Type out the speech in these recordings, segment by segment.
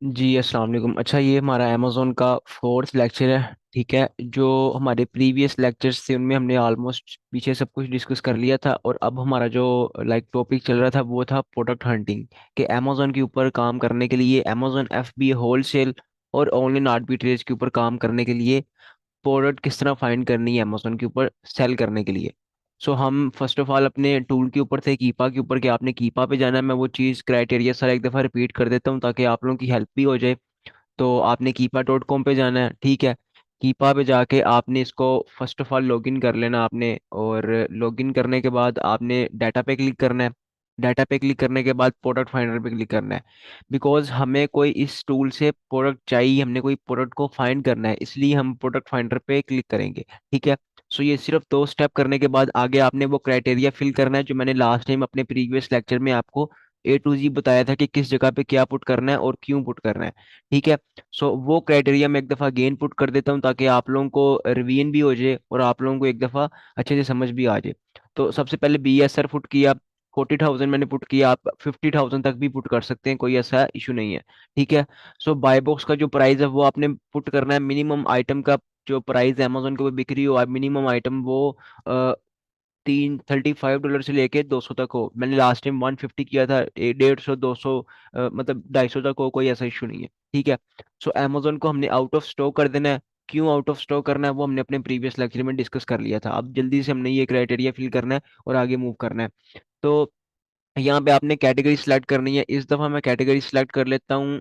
जी अस्सलाम वालेकुम। अच्छा, ये हमारा अमेज़ोन का फोर्थ लेक्चर है। ठीक है, जो हमारे प्रीवियस लेक्चर्स थे उनमें हमने ऑलमोस्ट पीछे सब कुछ डिस्कस कर लिया था, और अब हमारा जो टॉपिक चल रहा था वो था प्रोडक्ट हंटिंग। कि अमेज़ोन के ऊपर काम करने के लिए, अमेज़ोन FBA होलसेल और ऑनलाइन आर्बिट्रेज के ऊपर काम करने के लिए प्रोडक्ट किस तरह फाइंड करनी है अमेज़ोन के ऊपर सेल करने के लिए। सो हम फर्स्ट ऑफ ऑल अपने टूल के ऊपर थे, कीपा के ऊपर, कि आपने कीपा पे जाना है। मैं वो चीज़ क्राइटेरिया सारा एक दफ़ा रिपीट कर देता हूँ ताकि आप लोगों की हेल्प भी हो जाए। तो आपने कीपा.com पे जाना है। ठीक है, कीपा पे जाके आपने इसको फर्स्ट ऑफ ऑल लॉगिन कर लेना आपने, और लॉगिन करने के बाद आपने डाटा पे क्लिक करना है। डाटा पे क्लिक करने के बाद प्रोडक्ट फाइंडर पे क्लिक करना है। बिकॉज हमें कोई इस टूल से प्रोडक्ट चाहिए, हमने कोई प्रोडक्ट को फाइंड करना है, इसलिए हम प्रोडक्ट फाइंडर पे क्लिक करेंगे। ठीक है। सो ये सिर्फ दो स्टेप करने के बाद आगे आपने वो क्राइटेरिया फिल करना है जो मैंने लास्ट टाइम अपने प्रीवियस लेक्चर में आपको A to Z बताया था कि किस जगह पे क्या पुट करना है और क्यों पुट करना है। ठीक है। सो वो क्राइटेरिया मैं एक दफ़ा अगेन पुट कर देता हूँ ताकि आप लोगों को रिवीजन भी हो जाए और आप लोगों को एक दफ़ा अच्छे से समझ भी आ जाए। तो सबसे पहले BSR पुट किया। 40,000 मैंने पुट किया, आप 50,000 तक भी पुट कर सकते हैं, कोई ऐसा इशू नहीं है। ठीक है। सो बाय बॉक्स का जो प्राइस है वो आपने पुट करना है। मिनिमम आइटम का जो प्राइस है अमेजोन के ऊपर बिक रही हो, मिनिमम आइटम वो 35 डॉलर से लेके 200 तक हो। मैंने लास्ट टाइम 150 किया था, 150, 200, मतलब 250 तक हो, कोई ऐसा इशू नहीं है। ठीक है। सो अमेजोन को हमने आउट ऑफ स्टॉक कर देना है। क्यों आउट ऑफ स्टॉक करना है वो हमने अपने प्रीवियस लेक्चर में डिस्कस कर लिया था। अब जल्दी से हमने ये क्राइटेरिया फिल करना है और आगे मूव करना है। तो यहाँ पे आपने कैटेगरी सिलेक्ट करनी है। इस दफ़ा मैं कैटेगरी सिलेक्ट कर लेता हूँ,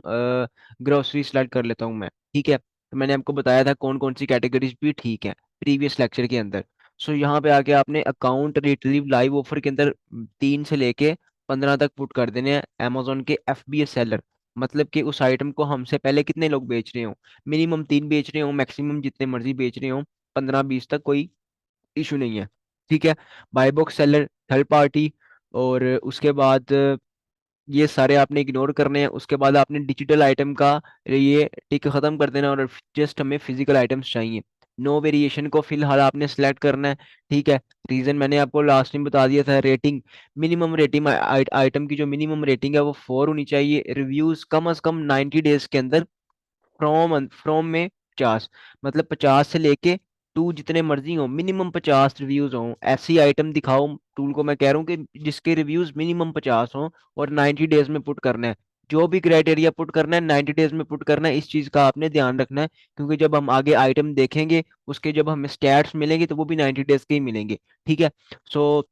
ग्रोसरी सिलेक्ट कर लेता हूँ मैं। ठीक है, तो मैंने आपको बताया था कौन कौन सी कैटेगरीज भी ठीक है प्रीवियस लेक्चर के अंदर। सो यहाँ पे आके आपने अकाउंट रिट्रीव लाइव ऑफर के अंदर 3 से लेके 15 तक पुट कर देने हैं अमेजोन के FBA सेलर। मतलब कि उस आइटम को हमसे पहले कितने लोग बेच रहे हो, मिनिमम 3 बेच रहे हो, मैक्सिमम जितने मर्जी बेच रहे हो, 15-20 तक कोई इशू नहीं है। ठीक है। Buy box seller, third party, और उसके बाद ये सारे आपने इग्नोर करने हैं। उसके बाद आपने डिजिटल आइटम का ये टिक खत्म कर देना, और जस्ट हमें फिजिकल आइटम्स चाहिए। नो वेरिएशन को फिलहाल आपने सेलेक्ट करना है। ठीक है। रीजन मैंने आपको लास्ट टाइम बता दिया था। रेटिंग, मिनिमम रेटिंग आइटम की जो मिनिमम रेटिंग है वो 4 होनी चाहिए। रिव्यूज कम से कम 90 डेज के अंदर फ्रॉम में 50, मतलब 50 से लेके टू जितने मर्जी हो, मिनिमम 50 रिव्यूज हो। ऐसी आइटम दिखाओ टूल को, मैं कह रहा हूँ कि जिसके रिव्यूज मिनिमम 50 हो, और 90 डेज में पुट करना है। जो भी क्राइटेरिया पुट करना है 90 डेज में पुट करना है, इस चीज का आपने ध्यान रखना है। क्योंकि जब हम आगे आइटम देखेंगे उसके जब हमें स्टैट्स मिलेंगे तो वो भी 90 डेज के ही मिलेंगे। ठीक है। सो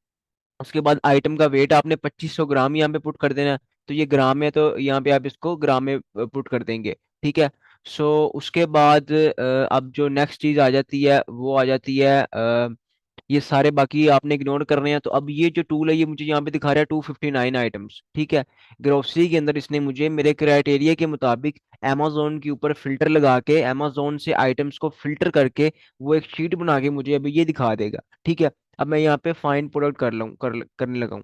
उसके बाद आइटम का वेट आपने 2500 ग्राम यहाँ पे पुट कर देना है। तो ये ग्राम है तो यहाँ पे आप इसको ग्राम में पुट कर देंगे। ठीक है। सो उसके बाद अब जो नेक्स्ट चीज आ जाती है वो आ जाती है, ये सारे बाकी आपने इग्नोर करने हैं। तो अब ये जो टूल है ये मुझे यहाँ पे दिखा रहा है 259 आइटम्स। ठीक है। ग्रोसरी के अंदर इसने मुझे मेरे क्राइटेरिया के मुताबिक अमेजोन के ऊपर फिल्टर लगा के, अमेजोन से आइटम्स को फिल्टर करके वो एक शीट बना के मुझे अभी ये दिखा देगा। ठीक है। अब मैं यहाँ पे फाइंड प्रोडक्ट करने लगा हूँ।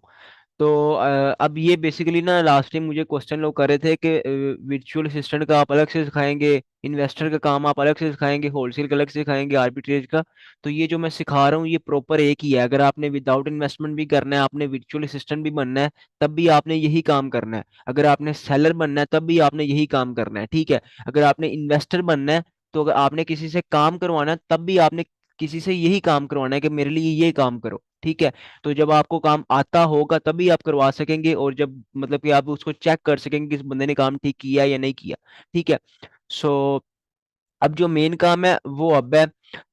तो अब ये बेसिकली ना लास्ट टाइम मुझे क्वेश्चन लोग कर रहे थे कि वर्चुअल असिस्टेंट का आप अलग से सिखाएंगे, इन्वेस्टर का काम आप अलग से सिखाएंगे, होलसेल का अलग से सिखाएंगे, आर्बिट्रेज का। तो ये जो मैं सिखा रहा हूँ ये प्रॉपर एक ही है। अगर आपने विदाउट इन्वेस्टमेंट भी करना है, आपने वर्चुअल असिस्टेंट भी बनना है, तब भी आपने यही काम करना है। अगर आपने सेलर बनना है तब भी आपने यही काम करना है। ठीक है। अगर आपने इन्वेस्टर बनना है, तो अगर आपने किसी से काम करवाना है तब भी आपने किसी से यही काम करवाना है कि मेरे लिए ये काम करो। ठीक है। तो जब आपको काम आता होगा तभी आप करवा सकेंगे, और जब मतलब कि आप उसको चेक कर सकेंगे कि इस बंदे ने काम ठीक किया या नहीं किया। ठीक है। सो अब जो मेन काम है वो अब है।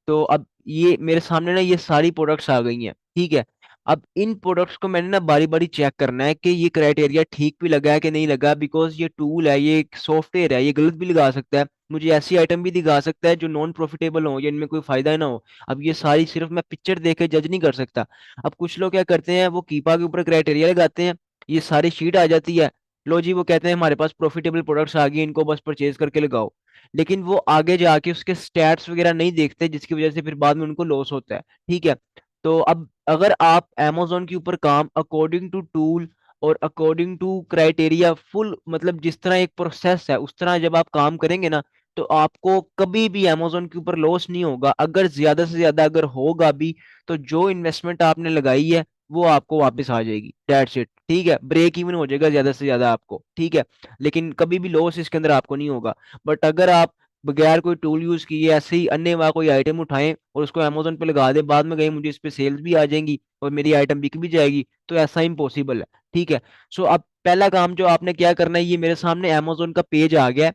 तो अब ये मेरे सामने ना ये सारी प्रोडक्ट्स आ गई हैं। ठीक है। अब इन प्रोडक्ट्स को मैंने ना बारी बारी चेक करना है कि ये क्राइटेरिया ठीक भी लगा है कि नहीं लगा। बिकॉज ये टूल है, ये एक सॉफ्टवेयर है, ये गलत भी लगा सकता है, मुझे ऐसी आइटम भी दिखा सकता है जो नॉन प्रॉफिटेबल हो या इनमें कोई फायदा ना हो। अब ये सारी सिर्फ मैं पिक्चर देख के जज नहीं कर सकता। अब कुछ लोग क्या करते हैं, वो कीपा के ऊपर क्राइटेरिया लगाते हैं, ये सारी शीट आ जाती है, लो जी वो कहते हैं हमारे पास प्रॉफिटेबल प्रोडक्ट्स आ गए, इनको बस परचेज करके लगाओ। लेकिन वो आगे जाके उसके स्टैट्स वगैरह नहीं देखते, जिसकी वजह से फिर बाद में उनको लॉस होता है। ठीक है। तो अब अगर आप amazon के ऊपर काम अकॉर्डिंग टू टूल और अकॉर्डिंग टू क्राइटेरिया फुल, मतलब जिस तरह एक प्रोसेस है उस तरह जब आप काम करेंगे ना, तो आपको कभी भी amazon के ऊपर लॉस नहीं होगा। अगर ज्यादा से ज्यादा अगर होगा भी, तो जो इन्वेस्टमेंट आपने लगाई है वो आपको वापस आ जाएगी, दैट्स इट। ठीक है, ब्रेक इवन हो जाएगा ज्यादा से ज्यादा आपको, ठीक है, लेकिन कभी भी लॉस इसके अंदर आपको नहीं होगा। बट अगर आप बगैर कोई टूल यूज किए ऐसे ही अन्य वहाँ कोई आइटम उठाएं और उसको अमेजोन पे लगा दे, बाद में कहीं मुझे इस पे सेल्स भी आ जाएंगी और मेरी आइटम बिक भी जाएगी, तो ऐसा इम्पॉसिबल है। ठीक है, सो अब पहला काम जो आपने क्या करना है, ये मेरे सामने अमेजोन का पेज आ गया है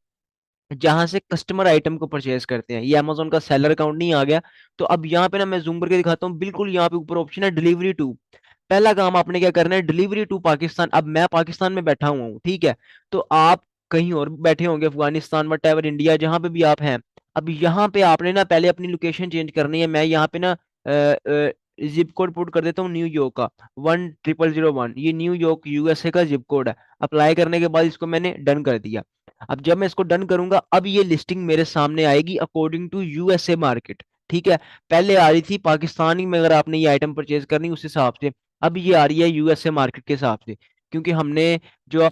जहां से कस्टमर आइटम को परचेज करते हैं, ये अमेजोन का सेलर अकाउंट नहीं आ गया। तो अब यहाँ पे ना मैं जूम करके दिखाता हूँ, बिल्कुल यहाँ पे ऊपर ऑप्शन है डिलीवरी टू। पहला काम आपने क्या करना है, डिलीवरी टू पाकिस्तान। अब मैं पाकिस्तान में बैठा हुआ हूँ, ठीक है, तो आप कहीं और बैठे होंगे, अफगानिस्तान वट एवर, इंडिया, जहां पे भी आप हैं। अब यहाँ पे आपने ना पहले अपनी लोकेशन चेंज करनी है। मैं यहाँ पे ना जिप कोड पुट कर देता हूँ न्यूयॉर्क का 10001, ये न्यूयॉर्क यूएसए का जिप कोड है। अप्लाई करने के बाद इसको मैंने डन कर दिया। अब जब मैं इसको डन करूंगा, अब ये लिस्टिंग मेरे सामने आएगी अकॉर्डिंग टू यूएसए मार्केट। ठीक है, पहले आ रही थी पाकिस्तानी में अगर आपने ये आइटम परचेज करनी उस हिसाब से, अब ये आ रही है यूएसए मार्केट के हिसाब से, क्योंकि हमने जो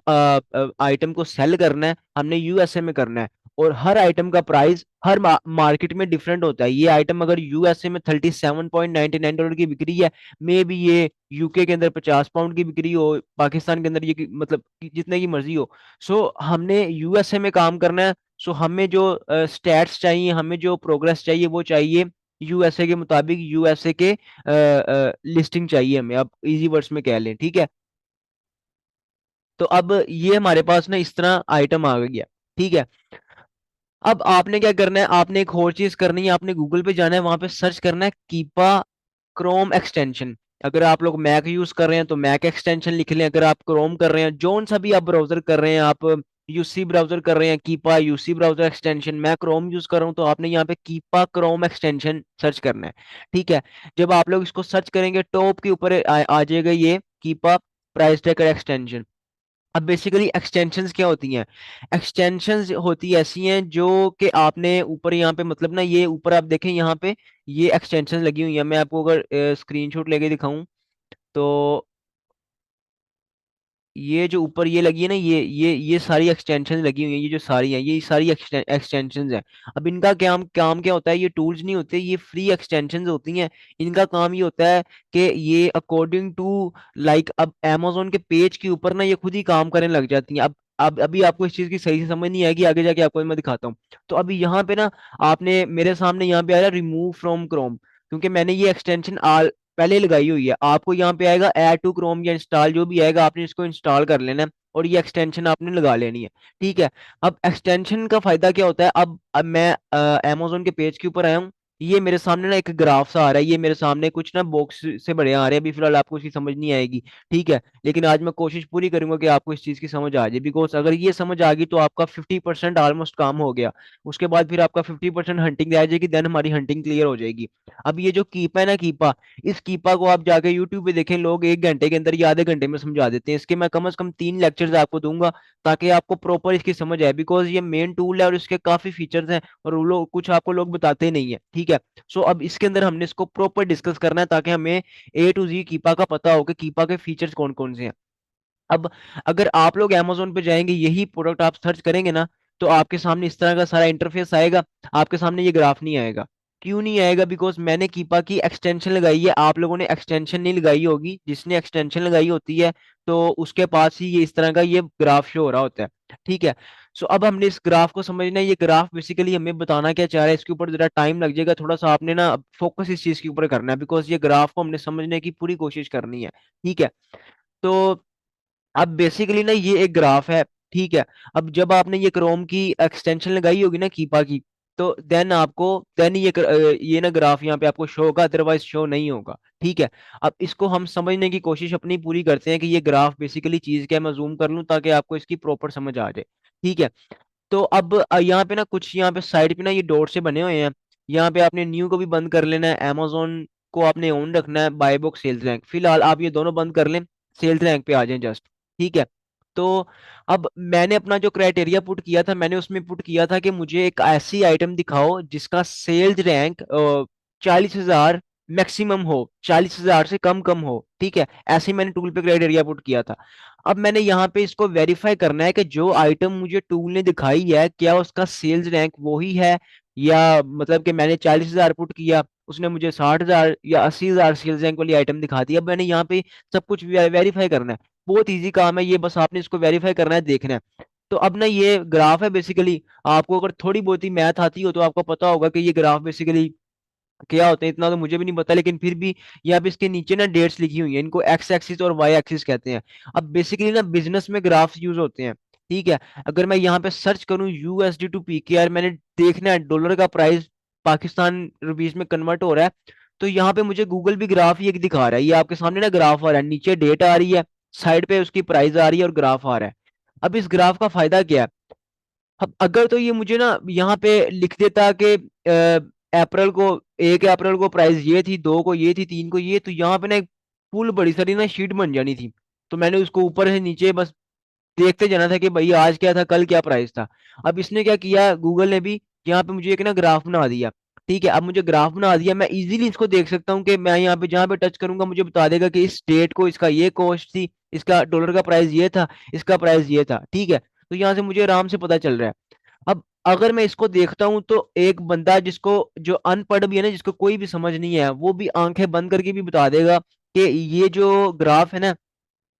आइटम को सेल करना है हमने यूएसए में करना है। और हर आइटम का प्राइस हर मार्केट में डिफरेंट होता है। ये आइटम अगर यूएसए में $37.99 की बिक्री है, मे बी ये यूके के अंदर 50 पाउंड की बिक्री हो, पाकिस्तान के अंदर ये मतलब जितने की मर्जी हो। सो हमने यूएसए में काम करना है। सो हमें जो स्टैट्स चाहिए, हमें जो प्रोग्रेस चाहिए, वो चाहिए यूएसए के मुताबिक, यूएसए के लिस्टिंग चाहिए हमें, अब इजी वर्ड्स में कह लें। ठीक है, तो अब ये हमारे पास ना इस तरह आइटम आ गया। ठीक है, अब आपने क्या करना है, आपने एक और चीज करनी है, आपने गूगल पे जाना है, वहां पे सर्च करना है कीपा क्रोम एक्सटेंशन। अगर आप लोग मैक यूज कर रहे हैं तो मैक एक्सटेंशन लिख लें, अगर आप क्रोम कर रहे हैं, जोन सा भी आप ब्राउजर कर रहे हैं, आप यूसी ब्राउजर कर रहे हैं, कीपा यूसी ब्राउजर एक्सटेंशन, मैं क्रोम यूज कर रहा हूँ, तो आपने यहाँ पे कीपा क्रोम एक्सटेंशन सर्च करना है। ठीक है, जब आप लोग इसको सर्च करेंगे टॉप के ऊपर आ जाएगा ये कीपा प्राइस ट्रैकर एक्सटेंशन। अब बेसिकली एक्सटेंशंस क्या होती हैं, एक्सटेंशंस होती ऐसी हैं जो कि आपने ऊपर यहाँ पे मतलब ना, ये ऊपर आप देखें यहाँ पे ये एक्सटेंशन लगी हुई है। मैं आपको अगर स्क्रीनशॉट लेके दिखाऊं तो ये जो ऊपर ये लगी है ना, ये सारी एक्सटेंशन लगी हुई हैं, ये जो सारी हैं ये सारी एक्सटेंशंस हैं। अब इनका क्या काम क्या होता है, ये टूल्स नहीं होते, ये फ्री एक्सटेंशंस होती हैं। इनका काम ये होता है कि ये अकॉर्डिंग टू लाइक, अब amazon के पेज के ऊपर ना ये खुद ही काम करने लग जाती हैं। अब अभी आपको इस चीज की सही से समझ नहीं आएगी, आगे जाके आपको मैं दिखाता हूँ। तो अभी यहाँ पे ना आपने मेरे सामने यहाँ पे आ रहा है रिमूव फ्रॉम क्रोम, क्योंकि मैंने ये एक्सटेंशन पहले लगाई हुई है। आपको यहाँ पे आएगा ऐड टू क्रोम या इंस्टॉल, जो भी आएगा आपने इसको इंस्टॉल कर लेना है और ये एक्सटेंशन आपने लगा लेनी है। ठीक है, अब एक्सटेंशन का फायदा क्या होता है, अब मैं अमेजोन के पेज के ऊपर आया हूँ। ये मेरे सामने ना एक ग्राफ सा आ रहा है, ये मेरे सामने कुछ ना बॉक्स से बड़े आ रहे हैं, अभी फिलहाल आपको इसकी समझ नहीं आएगी। ठीक है, लेकिन आज मैं कोशिश पूरी करूंगा कि आपको इस चीज की समझ आ जाए, बिकॉज अगर ये समझ आ गई तो आपका 50% ऑलमोस्ट काम हो गया। उसके बाद फिर आपका 50% हंटिंग रह जाएगी, देन हमारी हंटिंग क्लियर हो जाएगी। अब ये जो कीपा है ना, कीपा, इस कीपा को आप जाके यूट्यूब पे देखें, लोग 1 घंटे के अंदर या आधे घंटे में समझा देते हैं। इसके मैं कम से कम 3 लेक्चर्स आपको दूंगा ताकि आपको प्रॉपर इसकी समझ आए, बिकॉज ये मेन टूल है और इसके काफी फीचर्स हैं और वो लोग कुछ आपको लोग बताते नहीं है। ठीक है, सो अब इसके अंदर हमने इसको प्रॉपर डिस्कस करना है ताकि हमें A to Z कीपा का पता हो कि कीपा के फीचर्स कौन कौन से हैं। अब अगर आप लोग Amazon पे जाएंगे, यही प्रोडक्ट आप सर्च करेंगे ना, तो आपके सामने इस तरह का सारा इंटरफेस आएगा। आपके सामने ये ग्राफ नहीं आएगा। क्यों नहीं आएगा, बिकॉज मैंने कीपा की एक्सटेंशन लगाई है, आप लोगों ने एक्सटेंशन नहीं लगाई होगी। जिसने एक्सटेंशन लगाई होती है तो उसके पास ही ये इस तरह का ये ग्राफ शो हो रहा होता है। ठीक है, सो अब हमने इस ग्राफ को समझना है। ये ग्राफ बेसिकली हमें बताना क्या चाह रहा है, इसके ऊपर जरा टाइम लग जाएगा थोड़ा सा, आपने ना फोकस इस चीज के ऊपर करना है, बिकॉज ये ग्राफ को हमने समझने की पूरी कोशिश करनी है। ठीक है, तो अब बेसिकली ना ये एक ग्राफ है। ठीक है, अब जब आपने ये क्रोम की एक्सटेंशन लगाई होगी ना कीपा की, तो देन ये ना ग्राफ यहाँ पे आपको शो होगा, अदरवाइज शो नहीं होगा। ठीक है, अब इसको हम समझने की कोशिश अपनी पूरी करते हैं कि ये ग्राफ बेसिकली चीज क्या है। मैं जूम कर लूं ताकि आपको इसकी प्रॉपर समझ आ जाए। ठीक है, तो अब यहाँ पे ना कुछ यहाँ पे साइड पे ना ये डॉट से बने हुए हैं। यहाँ पे आपने न्यू को भी बंद कर लेना है, amazon को आपने ऑन रखना है, बाय बुक सेल्स रैंक, फिलहाल आप ये दोनों बंद कर लें, सेल्स रैंक पे आ जाएं जस्ट। ठीक है, तो अब मैंने अपना जो क्राइटेरिया पुट किया था, मैंने उसमें पुट किया था कि मुझे एक ऐसी आइटम दिखाओ जिसका सेल्स रैंक 40,000 मैक्सिमम हो, 40,000 से कम कम हो। ठीक है, ऐसे ही मैंने टूल पे क्राइटेरिया पुट किया था। अब मैंने यहाँ पे इसको वेरीफाई करना है कि जो आइटम मुझे टूल ने दिखाई है क्या उसका सेल्स रैंक वो ही है, या मतलब कि मैंने 40,000 पुट किया उसने मुझे 60,000 या 80,000 सेल्स रैंक वाली आइटम दिखा दी। अब मैंने यहाँ पे सब कुछ वेरीफाई करना है। बहुत इजी काम है ये, बस आपने इसको वेरीफाई करना है, देखना है। तो अब ना ये ग्राफ है बेसिकली। आपको अगर थोड़ी बहुत ही मैथ आती हो तो आपको पता होगा कि ये ग्राफ बेसिकली क्या होते हैं, इतना तो मुझे भी नहीं पता, लेकिन फिर भी यहाँ पे इसके नीचे ना डेट्स लिखी हुई है, इनको एक्स एक्सिस और वाई एक्सिस कहते हैं। अब बेसिकली ना बिजनेस में ग्राफ्स यूज होते हैं, ठीक है। अगर मैं यहाँ पे सर्च करूँ यूएसडी टू पीकेआर, मैंने देखना है डॉलर का प्राइस पाकिस्तान रुपीस में कन्वर्ट हो रहा है, तो यहाँ पे मुझे गूगल भी ग्राफ ही एक दिखा रहा है। ये आपके सामने ना ग्राफ आ रहा है, नीचे डेट आ रही है, साइड पे उसकी प्राइस आ रही है और ग्राफ आ रहा है। अब इस ग्राफ का फायदा क्या है? अब अगर तो ये मुझे ना यहाँ पे लिख देता कि अप्रैल को, 1 अप्रैल को प्राइस ये थी, 2 को ये थी, 3 को ये, तो यहाँ पे ना एक फुल बड़ी सारी ना शीट बन जानी थी। तो मैंने उसको ऊपर से नीचे बस देखते जाना था कि भाई आज क्या था, कल क्या प्राइस था। अब इसने क्या किया, गूगल ने भी यहाँ पे मुझे एक ना ग्राफ बना दिया। ठीक है, अब मुझे ग्राफ बना दिया, मैं इजीली इसको देख सकता हूँ कि मैं यहाँ पे जहाँ पे टच करूंगा मुझे बता देगा कि इस डेट को इसका ये कॉस्ट थी, इसका डॉलर का प्राइस ये था, इसका प्राइस ये था। ठीक है, तो यहाँ से मुझे आराम से पता चल रहा है। अब अगर मैं इसको देखता हूं तो एक बंदा जिसको, जो अनपढ़ भी है ना, जिसको कोई भी समझ नहीं है, वो भी आंखें बंद करके भी बता देगा कि ये जो ग्राफ है ना,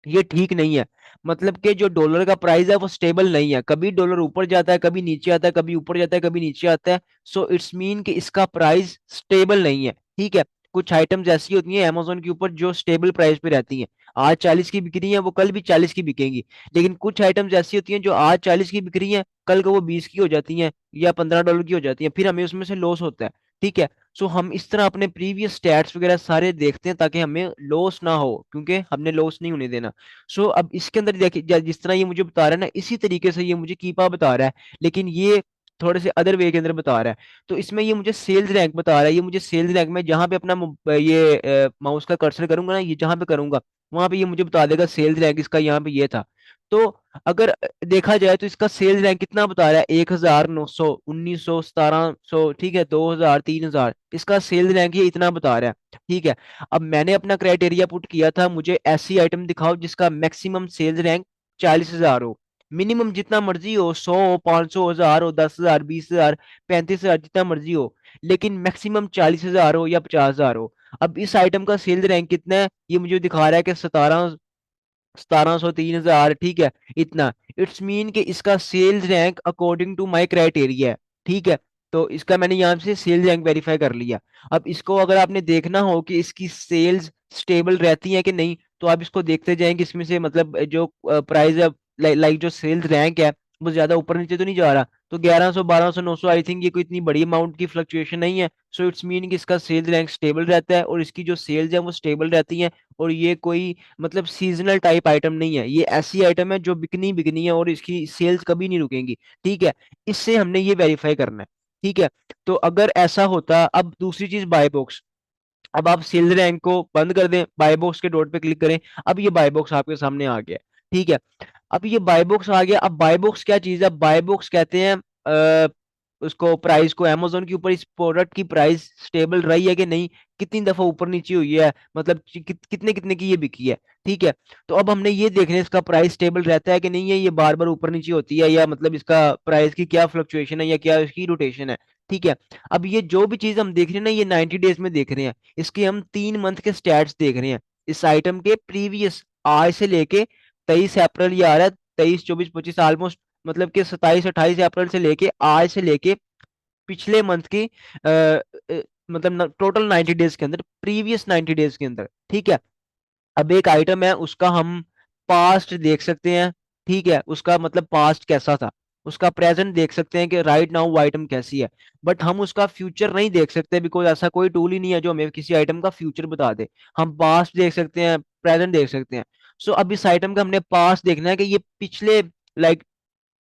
ये ठीक नहीं है। मतलब कि जो डॉलर का प्राइस है वो स्टेबल नहीं है, कभी डॉलर ऊपर जाता है, कभी नीचे आता है, कभी ऊपर जाता है, कभी नीचे आता है। सो इट्स मीन कि इसका प्राइस स्टेबल नहीं है। ठीक है, कुछ आइटम्स ऐसी होती हैं अमेजोन के ऊपर जो स्टेबल प्राइस पे रहती हैं, आज 40 की बिक रही है वो कल भी 40 की बिकेंगी। लेकिन कुछ आइटम्स ऐसी होती हैं जो आज 40 की बिक रही हैं, कल को वो 20 की हो जाती हैं या $15 की हो जाती हैं, फिर हमें उसमें से लॉस होता है। ठीक है, सो हम इस तरह अपने प्रीवियस स्टैट्स वगैरह सारे देखते हैं ताकि हमें लॉस ना हो, क्योंकि हमने लॉस नहीं होने देना। सो अब इसके अंदर देखिए, जिस तरह ये मुझे बता रहा है ना, इसी तरीके से ये मुझे कीपा बता रहा है, लेकिन ये थोड़े से अदर वे के अंदर बता रहा है। तो इसमें ये मुझे सेल्स रैंक बता रहा है, ये मुझे सेल्स रैंक में जहां पे अपना ये माउस का कर्सर करूंगा ना, ये जहां पे करूंगा वहां पे ये मुझे बता देगा सेल्स रैंक इसका यहाँ पे ये था। तो अगर देखा जाए तो इसका सेल्स रैंक कितना बता रहा है, 1,900, 1,900, 1,700, ठीक है, 2,000, 3,000, इसका सेल्स रैंक ये इतना बता रहा है। ठीक है, अब मैंने अपना क्राइटेरिया पुट किया था, मुझे ऐसी आइटम दिखाओ जिसका मैक्सिमम सेल्स रैंक 40,000 हो। मिनिमम जितना मर्जी हो, 100 हो, 500, 1,000 हो, 10,000, 20,000, 35,000, जितना मर्जी हो, लेकिन मैक्सिमम 40,000 हो या 50,000 हो। अब इस आइटम का सेल्स रैंक कितना है, ये मुझे दिखा रहा है कि 1700, 3,000, ठीक है, इतना। इट्स मीन कि इसका sales rank according to my criteria है। ठीक है, तो इसका मैंने यहाँ से सेल्स रैंक वेरीफाई कर लिया। अब इसको अगर आपने देखना हो कि इसकी सेल्स स्टेबल रहती है कि नहीं, तो आप इसको देखते जाएंगे, इसमें से मतलब जो प्राइस है, लाइक जो सेल्स रैंक है वो ज्यादा ऊपर नीचे तो नहीं जा रहा। तो 1100, 1200, 900, आई थिंक ये कोई इतनी बड़ी अमाउंट की फ्लक्चुएशन नहीं है। सो इट्स मीन कि इसका सेल्स रैंक स्टेबल रहता है और इसकी जो सेल्स है वो स्टेबल रहती हैं। और ये कोई मतलब सीजनल टाइप आइटम नहीं है, ये ऐसी आइटम है जो बिकनी बिकनी है और इसकी सेल्स कभी नहीं रुकेंगी। ठीक है, इससे हमने ये वेरीफाई करना है। ठीक है, तो अगर ऐसा होता, अब दूसरी चीज बाय बॉक्स। अब आप सेल्स रैंक को बंद कर दें, बाय बॉक्स के डॉट पे क्लिक करें। अब ये बाय बॉक्स आपके सामने आ गया। ठीक है, अब ये बाय बॉक्स आ गया। अब बाय बॉक्स क्या चीज है, बाय बॉक्स कहते हैं उसको प्राइस को, अमेजोन के ऊपर इस प्रोडक्ट की प्राइस स्टेबल रही है कि नहीं, कितनी दफा ऊपर नीचे हुई है, मतलब कितने कितने की ये बिकी है। ठीक है, तो अब हमने ये देखना है इसका प्राइस स्टेबल रहता है कि नहीं है, ये बार बार ऊपर नीचे होती है, या मतलब इसका प्राइस की क्या फ्लक्चुएशन है या क्या इसकी रोटेशन है। ठीक है, अब ये जो भी चीज हम देख रहे हैं ना, ये 90 डेज में देख रहे हैं, इसके हम 3 मंथ के स्टैट्स देख रहे हैं, इस आइटम के प्रीवियस, आज से लेके 23 अप्रैल ये आ रहा है, 23, 24, 25, ऑलमोस्ट मतलब कि 27, 28 अप्रैल से लेके आज से लेके पिछले मंथ की मतलब टोटल 90 डेज के अंदर, प्रीवियस 90 डेज के अंदर। ठीक है, अब एक आइटम है उसका हम पास्ट देख सकते हैं। ठीक है, उसका मतलब पास्ट कैसा था, उसका प्रेजेंट देख सकते हैं कि राइट नाउ वो आइटम कैसी है। बट हम उसका फ्यूचर नहीं देख सकते, बिकॉज ऐसा कोई टूल ही नहीं है जो हमें किसी आइटम का फ्यूचर बता दे। हम पास्ट देख सकते हैं, प्रेजेंट देख सकते हैं। सो अब इस आइटम का हमने पास्ट देखना है कि ये पिछले लाइक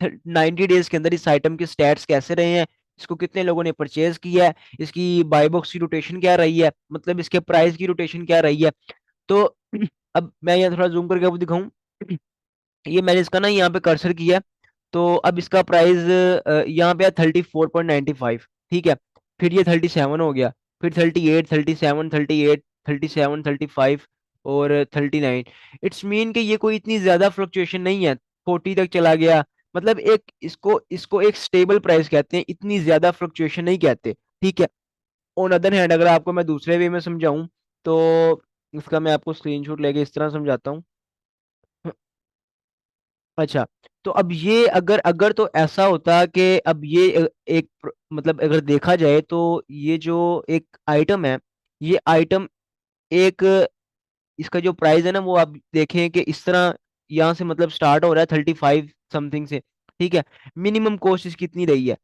90 डेज के अंदर इस आइटम के स्टैट्स कैसे रहे हैं, इसको कितने लोगों ने परचेज किया है, इसकी बाय बॉक्स की रोटेशन क्या रही है, मतलब इसके प्राइस की रोटेशन क्या रही है। तो अब मैं यहाँ थोड़ा जूम करके आपको दिखाऊं, ये मैंने इसका ना यहाँ पे कर्सर किया है, तो अब इसका प्राइस यहाँ पे है 34.95। ठीक है, फिर ये 37 हो गया, फिर 38, 37, 38, 37, 35 और 39। इट्स मीन कि ये कोई इतनी ज्यादा फ्लक्चुएशन नहीं है, 40 तक चला गया। मतलब एक इसको इसको एक स्टेबल प्राइस कहते हैं, इतनी ज्यादा फ्लक्चुएशन नहीं कहते। ठीक है, ऑन अदर हैंड अगर आपको मैं दूसरे वे में समझाऊं, तो इसका मैं आपको स्क्रीनशॉट लेके इस तरह समझाता हूँ। अच्छा, तो अब ये अगर अगर तो ऐसा होता कि अब ये एक मतलब अगर देखा जाए तो ये जो एक आइटम है, ये आइटम एक, इसका जो प्राइस है ना वो आप देखें कि इस तरह यहाँ से मतलब स्टार्ट हो रहा है 35 समथिंग से, ठीक है। मिनिमम कॉस्ट इसकी कितनी रही है?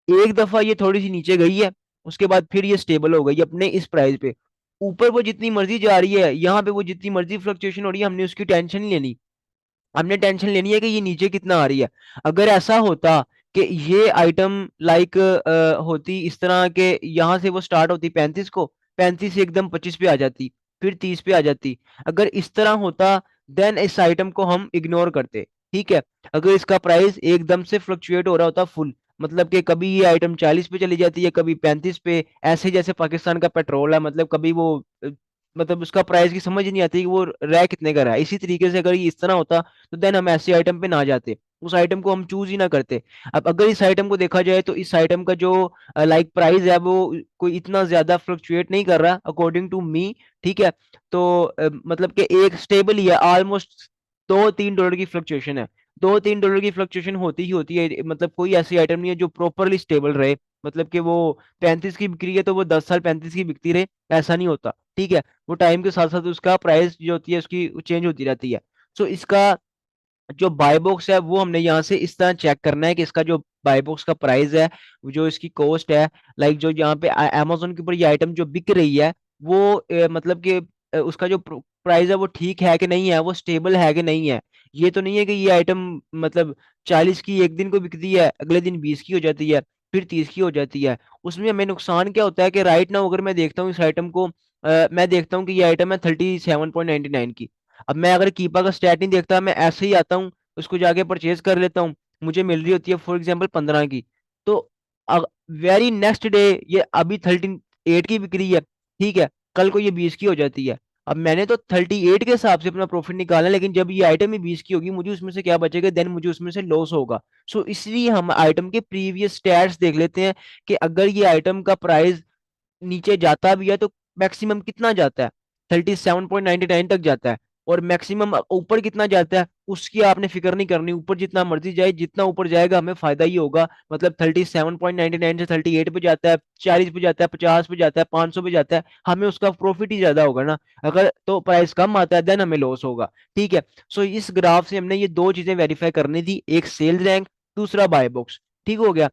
एक दफा ये थोड़ी सी नीचे गई है, उसके बाद फिर ये स्टेबल हो गई अपने इस प्राइस पे। ऊपर वो जितनी मर्जी जा रही है, यहाँ पे वो जितनी मर्जी फ्लक्चुएशन हो रही है, हमने उसकी टेंशन नहीं लेनी। हमने टेंशन लेनी है कि ये नीचे कितना आ रही है। अगर ऐसा होता कि ये आइटम लाइक होती इस तरह के, यहाँ से वो स्टार्ट होती 35 को, 35 से एकदम 25 पे आ जाती, फिर 30 पे आ जाती, अगर इस तरह होता, देन इस आइटम को हम इग्नोर करते, ठीक है। अगर इसका प्राइस एकदम से फ्लक्चुएट हो रहा होता फुल, मतलब कि कभी ये आइटम 40 पे चली जाती है, कभी 35 पे, ऐसे जैसे पाकिस्तान का पेट्रोल है, मतलब कभी वो मतलब उसका प्राइस की समझ ही नहीं आती कि वो रह कितने का रहा है। इसी तरीके से अगर ये इस तरह होता, तो देन हम ऐसे आइटम पे ना जाते, उस आइटम को हम चूज ही ना करते। अब अगर इस आइटम को देखा जाए तो इस आइटम का जो लाइक प्राइस है वो कोई इतना ज्यादा फ्लक्चुएट नहीं कर रहा अकॉर्डिंग टू मी, ठीक है। तो मतलब कि एक स्टेबल ही है ऑलमोस्ट, $2-3 की फ्लक्चुएशन है। $2-3 की फ्लक्चुएशन होती ही होती है, मतलब कोई ऐसी आइटम नहीं है जो प्रॉपरली स्टेबल रहे, मतलब कि वो 35 की बिक रही है तो वो 10 साल 35 की बिकती रहे, ऐसा नहीं होता, ठीक है। वो टाइम के साथ साथ उसका प्राइस जो होती है उसकी चेंज होती रहती है। सो इसका जो बाय बॉक्स है वो हमने यहाँ से इस तरह चेक करना है कि इसका जो बाय बॉक्स का प्राइस है, जो इसकी कॉस्ट है, लाइक जो यहाँ पे अमेजोन के ऊपर ये आइटम जो बिक रही है, वो मतलब कि उसका जो प्राइस है वो ठीक है कि नहीं है, वो स्टेबल है कि नहीं है। ये तो नहीं है कि ये आइटम मतलब 40 की एक दिन को बिकती है, अगले दिन 20 की हो जाती है, फिर 30 की हो जाती है। उसमें हमें नुकसान क्या होता है कि राइट नाउ अगर मैं देखता हूँ इस आइटम को, मैं देखता हूँ कि ये आइटम है 37.99 की। अब मैं अगर कीपा का स्टैट नहीं देखता, मैं ऐसे ही आता हूँ, उसको जाके परचेज कर लेता हूँ, मुझे मिल रही होती है फॉर एग्जाम्पल 15 की, तो वेरी नेक्स्ट डे ये अभी 38 की बिक्री है, ठीक है, कल को ये 20 की हो जाती है। अब मैंने तो 38 के हिसाब से अपना प्रॉफिट निकाला, लेकिन जब ये आइटम ही 20 की होगी, मुझे उसमें से क्या बचेगा? देन मुझे उसमें से लॉस होगा। सो इसलिए हम आइटम के प्रीवियस स्टैट्स देख लेते हैं कि अगर ये आइटम का प्राइस नीचे जाता भी है तो मैक्सिमम कितना जाता है? 37.99 तक जाता है। और मैक्सिमम ऊपर कितना जाता है उसकी आपने फिक्र नहीं करनी, ऊपर जितना मर्जी जाए, जितना ऊपर जाएगा हमें फायदा ही होगा। मतलब 37.99 से 38 पे जाता है, 40 पे जाता है, 50 पे जाता है, 500 पे जाता है, हमें उसका प्रॉफिट ही ज्यादा होगा ना। अगर तो प्राइस कम आता है देन हमें लॉस होगा, ठीक है। सो इस ग्राफ से हमने ये दो चीजें वेरीफाई करनी थी, एक सेल्स रैंक, दूसरा बाय बॉक्स, ठीक हो गया।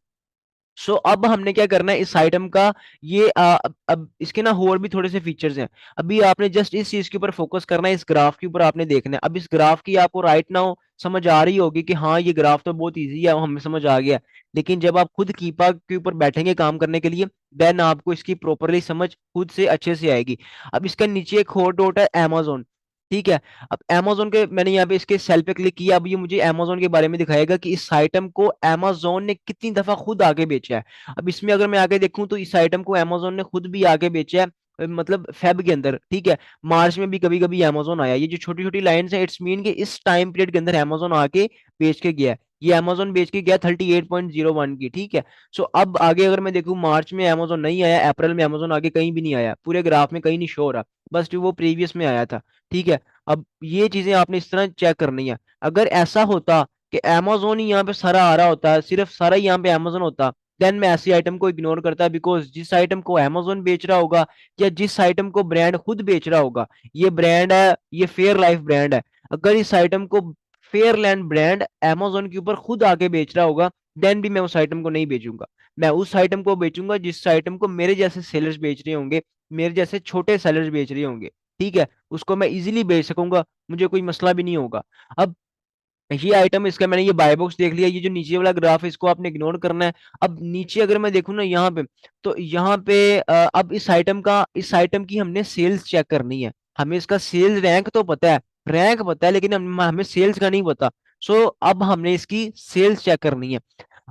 सो अब हमने क्या करना है इस आइटम का, ये अब इसके ना और भी थोड़े से फीचर्स हैं। अभी आपने जस्ट इस चीज के ऊपर फोकस करना है, इस ग्राफ के ऊपर आपने देखना है। अब इस ग्राफ की आपको राइट नाउ समझ आ रही होगी कि हाँ ये ग्राफ तो बहुत इजी है, हमें समझ आ गया। लेकिन जब आप खुद कीपा के ऊपर बैठेंगे काम करने के लिए, देन आपको इसकी प्रॉपरली समझ खुद से अच्छे से आएगी। अब इसका नीचे एक और डॉट है amazon, ठीक है। अब amazon के मैंने यहाँ पे इसके सेल पे क्लिक किया, अब ये मुझे amazon के बारे में दिखाएगा कि इस आइटम को amazon ने कितनी दफा खुद आगे बेचा है। अब इसमें अगर मैं आगे देखूं तो इस आइटम को amazon ने खुद भी आगे बेचा है, मतलब फेब के अंदर, ठीक है। मार्च में भी कभी कभी amazon आया। ये जो छोटी छोटी लाइंस है इट्स मीन कि इस टाइम पीरियड के अंदर amazon आके बेच के गया है। ये amazon बेच के गया 38.01 की, ठीक है। सो अब आगे अगर मैं देखूं, मार्च में amazon नहीं आया, अप्रैल में amazon आगे कहीं भी नहीं आया, पूरे ग्राफ में कहीं नहीं शो हो रहा, बस वो प्रीवियस में आया था, ठीक है। अब ये चीजें आपने इस तरह चेक करनी है। अगर ऐसा होता कि amazon ही यहाँ पे सारा आ रहा होता, सिर्फ सारा ही यहाँ पे amazon होता, देन मैं ऐसी आइटम को इग्नोर करता, बिकॉज जिस आइटम को amazon बेच रहा होगा या जिस आइटम को ब्रांड खुद बेच रहा होगा, ये ब्रांड है, ये फेयर लाइफ ब्रांड है। अगर इस आइटम को फेयरलैंड ब्रांड amazon के ऊपर खुद आके बेच रहा होगा, देन भी मैं उस आइटम को नहीं बेचूंगा। मैं उस आइटम को बेचूंगा जिस आइटम को मेरे जैसे सेलर्स बेच रहे होंगे, मेरे जैसे छोटे सेलर्स बेच रहे होंगे, ठीक है। उसको मैं इजीली बेच सकूंगा, मुझे कोई मसला भी नहीं होगा। अब ये आइटम इसका मैंने ये बाय बॉक्स देख लिया, ये जो नीचे वाला ग्राफ है इसको आपने इग्नोर करना है। अब नीचे अगर मैं देखूँ ना यहाँ पे, तो यहाँ पे अब इस आइटम की हमने सेल्स चेक करनी है। हमें इसका सेल्स रैंक तो पता है, रैंक पता है, लेकिन हमें सेल्स का नहीं पता। सो अब हमने इसकी सेल्स चेक करनी है।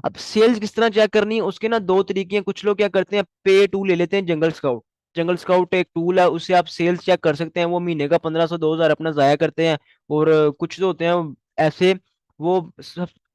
अब सेल्स किस तरह चेक करनी है, उसके ना दो तरीके हैं। कुछ लोग क्या करते हैं, पे टूल ले लेते हैं, जंगल स्काउट। जंगल स्काउट एक टूल है, उससे आप सेल्स चेक कर सकते हैं। वो महीने का 1500-2000 अपना जाया करते हैं। और कुछ तो होते हैं ऐसे, वो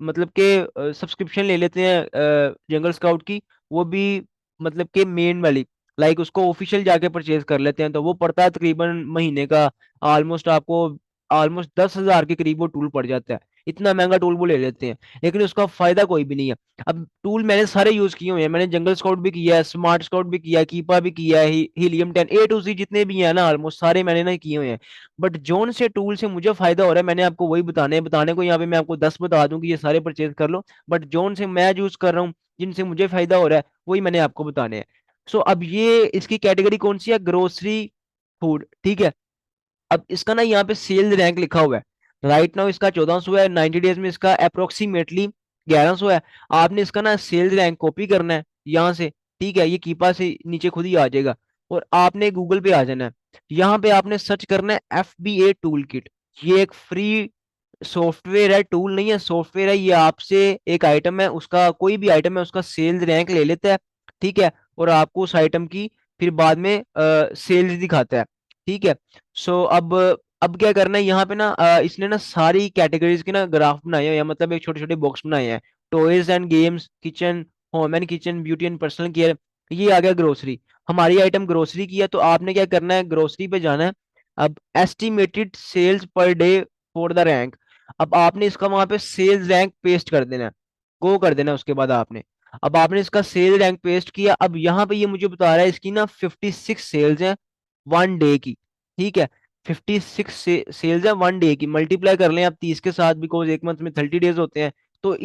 मतलब के सब्सक्रिप्शन ले लेते हैं जंगल स्काउट की, वो भी मतलब के मेन वाली। लाइक उसको ऑफिशियल जाके परचेज कर लेते हैं तो वो पड़ता है तकरीबन महीने का ऑलमोस्ट आपको ऑलमोस्ट 10,000 के करीब वो टूल पड़ जाता है। इतना महंगा टूल वो ले लेते हैं, लेकिन उसका फायदा कोई भी नहीं है। अब टूल मैंने सारे यूज किए हुए हैं, मैंने जंगल स्काउट भी किया है, स्मार्ट स्काउट भी किया है, कीपा भी किया है, हीलियम 10 A to Z जितने भी हैं ना ऑलमोस्ट सारे मैंने ना किए हुए हैं। बट जोन से टूल से मुझे फायदा हो रहा है, मैंने आपको वही बताने को यहाँ पे मैं आपको 10 बता दूं कि ये सारे परचेज कर लो, बट जोन से मैं यूज कर रहा हूँ जिनसे मुझे फायदा हो रहा है वही मैंने आपको बताने हैं। सो अब ये इसकी कैटेगरी कौन सी है, ग्रोसरी फूड, ठीक है। अब इसका ना यहाँ पे सेल रैंक लिखा हुआ है, राइट नाउ इसका 1400 है, 90 डेज में इसका अप्रोक्सीमेटली 1100 है। आपने इसका ना सेल्स रैंक कॉपी करना है यहाँ से, ठीक है, ये कीपा से नीचे खुद ही आ जाएगा। और आपने गूगल पे आ जाना है, यहाँ पे आपने सर्च करना है FBA टूल किट। ये एक फ्री सॉफ्टवेयर है, टूल नहीं है, सॉफ्टवेयर है। ये आपसे एक आइटम है उसका, कोई भी आइटम है उसका सेल्स रैंक ले लेता है, ठीक है, और आपको उस आइटम की फिर बाद में सेल्स दिखाता है, ठीक है। सो अब क्या करना है यहाँ पे ना, इसने ना सारी कैटेगरीज के ना ग्राफ बनाए हुए हैं, मतलब एक छोटे छोटे बॉक्स बनाए हैं। Toys and games, kitchen, home and kitchen, beauty and personal care, ये आ गया ग्रोसरी। हमारी आइटम ग्रोसरी की है, तो आपने क्या करना है, ग्रोसरी पे जाना है। अब estimated sales per day for the rank, अब आपने इसका वहां पे सेल्स रैंक पेस्ट कर देना है, गो कर देना है उसके बाद आपने। अब आपने इसका सेल रैंक पेस्ट किया, अब यहाँ पे ये मुझे बता रहा है इसकी ना 56 सेल्स हैं 1 डे की, ठीक है। 56 सेल्स है 1 डे की, मल्टीप्लाई कर लें आप 30 के साथ, बिकॉज एक मंथ में 30 डेज होते हैं। तो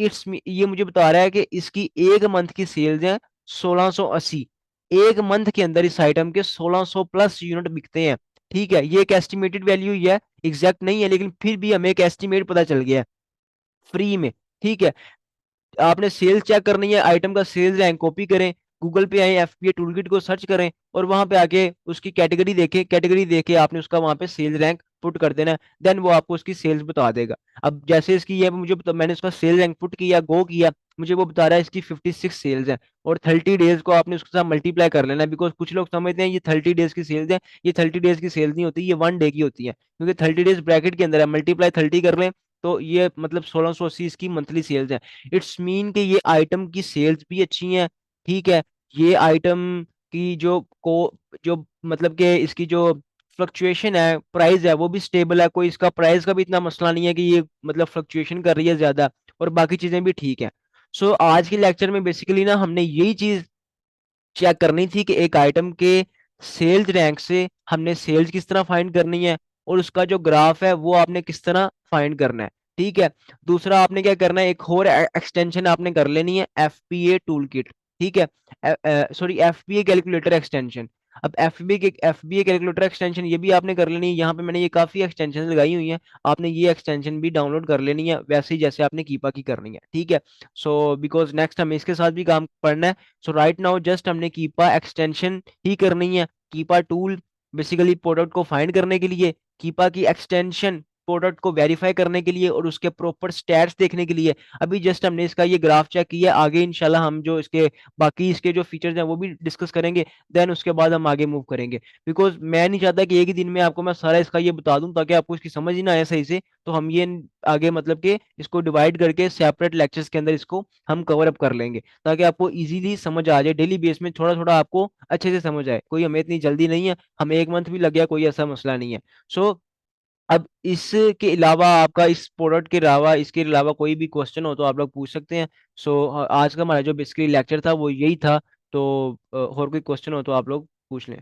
ये मुझे बता रहा है कि इसकी एक मंथ की सेल्स है 1680। एक मंथ के अंदर इस आइटम के 1600 प्लस यूनिट बिकते हैं, ठीक है। ये एक एस्टिमेटेड वैल्यू ही है, एग्जैक्ट नहीं है, लेकिन फिर भी हमें एक एस्टिमेट पता चल गया है फ्री में, ठीक है। आपने सेल्स चेक करनी है, आइटम का सेल्स रैंक कॉपी करें, गूगल पे आए, FBA टूलकिट को सर्च करें और वहां पे आके उसकी कैटेगरी देखें, कैटेगरी देके आपने उसका वहां पे सेल्स रैंक पुट कर देना है। देन वो आपको उसकी सेल्स बता देगा। अब जैसे इसकी ये मैंने उसका सेल रैंक पुट किया, गो किया, मुझे वो बता रहा है इसकी 56 सेल्स है। और 30 डेज को आपने उसके साथ मल्टीप्लाई कर लेना है, बिकॉज कुछ लोग समझते हैं ये 30 डेज की सेल्स है, ये 30 डेज की सेल्स नहीं होती, ये 1 डे की होती है, क्योंकि 30 डेज ब्रैकेट के अंदर है, मल्टीप्लाई 30 कर लें तो ये मतलब 1680 इसकी मंथली सेल्स है। इट्स मीन कि ये आइटम की सेल्स भी अच्छी हैं, ठीक है। ये आइटम की जो मतलब कि इसकी जो फ्लक्चुएशन है, प्राइस है, वो भी स्टेबल है, कोई इसका प्राइस का भी इतना मसला नहीं है कि ये मतलब फ्लक्चुएशन कर रही है ज्यादा, और बाकी चीजें भी ठीक है। सो आज के लेक्चर में बेसिकली ना हमने यही चीज चेक करनी थी कि एक आइटम के सेल्स रैंक से हमने सेल्स किस तरह फाइंड करनी है, और उसका जो ग्राफ है वो आपने किस तरह फाइंड करना है, ठीक है। दूसरा आपने क्या करना है, एक और एक्सटेंशन आपने कर लेनी है, FBA टूल किट, ठीक है, सॉरी FBA कैलकुलेटर एक्सटेंशन। अब FBA कैलकुलेटर एक्सटेंशन ये भी आपने कर लेनी है, यहाँ पे मैंने ये काफी एक्सटेंशन लगाई हुई है, आपने ये एक्सटेंशन भी डाउनलोड कर लेनी है, वैसे ही जैसे आपने कीपा की करनी है, ठीक है। सो बिकॉज नेक्स्ट हमें इसके साथ भी काम पढ़ना है। सो राइट नाउ जस्ट हमने कीपा एक्सटेंशन ही करनी है, कीपा टूल बेसिकली प्रोडक्ट को फाइंड करने के लिए, कीपा की एक्सटेंशन प्रोडक्ट को वेरीफाई करने के लिए और उसके प्रॉपर स्टैट्स देखने के लिए। अभी जस्ट हमने इसका ये ग्राफ चेक किया, आगे इंशाल्लाह हम जो इसके बाकी इसके जो फीचर्स हैं वो भी डिस्कस करेंगे, देन उसके बाद हम आगे मूव करेंगे। बिकॉज मैं नहीं चाहता कि एक ही दिन में आपको मैं सारा इसका ये बता दूं ताकि आपको इसकी समझ ही ना आए सही से, तो हम ये आगे मतलब कि इसको डिवाइड करके सेपरेट लेक्चर्स के अंदर इसको हम कवर अप कर लेंगे, ताकि आपको इजीली समझ आ जाए, डेली बेस में थोड़ा थोड़ा आपको अच्छे से समझ आए। कोई हमें इतनी जल्दी नहीं है, हमें एक मंथ भी लग गया कोई ऐसा मसला नहीं है। सो अब इसके अलावा आपका इस प्रोडक्ट के अलावा इसके अलावा कोई भी क्वेश्चन हो तो आप लोग पूछ सकते हैं। सो आज का हमारा जो बेसिकली लेक्चर था वो यही था। तो और कोई क्वेश्चन हो तो आप लोग पूछ लें।